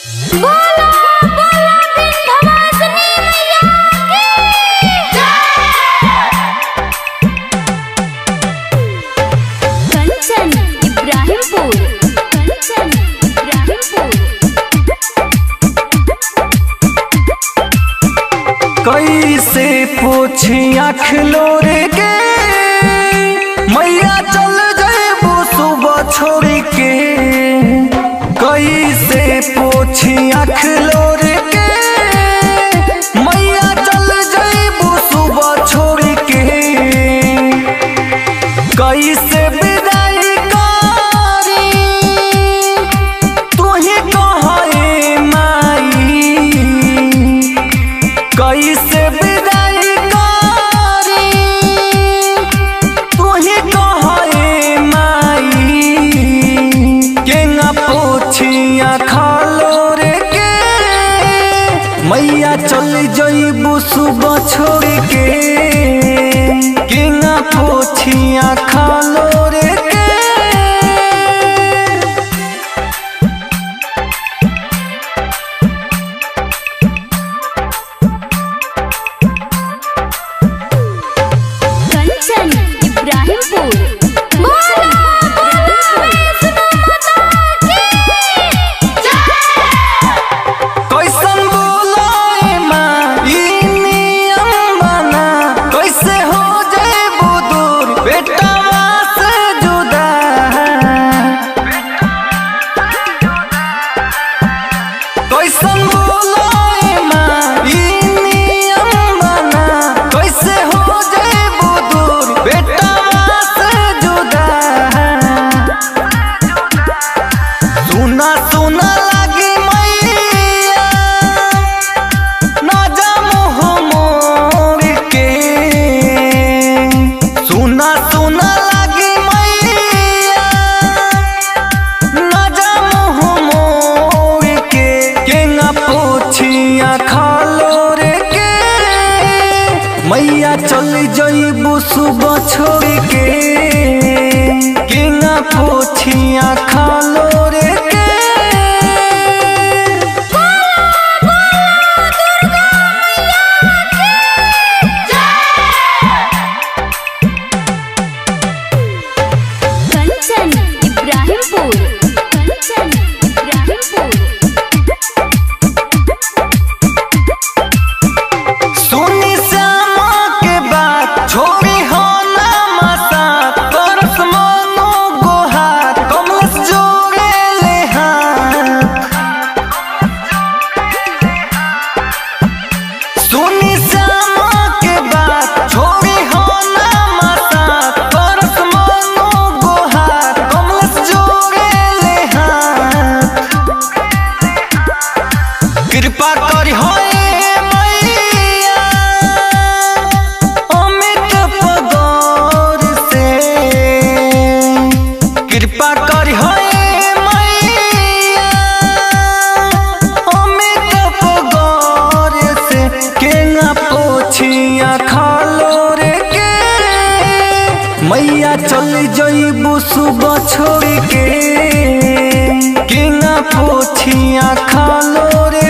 बोलो बोलो विंध्यवासिनी मैया की जय। कंचन इब्राहिमपुर, कंचन इब्राहिमपुर। कैसे पोछी आँख लोरे के मैया चल जाबो सुबह छोड़ के। कैसे पोछी आँख लोरे के मैया चल जाबो सुबह छोड़ के। कैसे विदाई करी तू ही कहे माई। कैसे विदाई करी तू ही कहे माई। केंगा पोछिया खालो रे के मैया चल जइबू सुबह छोड़ के। केंगा पोछिया खालो रे के। कंचन इब्राहिमपुर। बोलो बोलो वैष्णो माता की जय। कैसन बोलाए माँ ई नियम बना। कैसे हो जाबू दूर बेटा से जुदा। कैसन बोलाए माँ ई नियम बना। कैसे हो जाबू दूर बेटा से जुदा। सुना सुना लागी मैया ना जा मुँह मोड़ के। सुना सुना लागी मैया ना जा मुँह मोड़ के। केंगा पोछिया खालो रे के मैया चल जइबू सुबह छोड़ के। केंगा पोछिया खालो रे के। कंचन इब्राहिमपुर, कंचन इब्राहिमपुर। सुनी श्यामा के बात छोड़ी हो ना माता। करस मनो गोहार कमलस जोड़े ले हाथ। सुनी श्यामा के बात छोड़ी हो ना माता। करस मनो गोहार कमलस जोड़े ले हाथ। कृपा करी होए मैया अमित पगौर से। कृपा करी होए मैया अमित पगौर से। केंगा पोछिया खालो रे के मैया चल जइबू सुबह छोड़ के। केंगा पोछिया खालो रे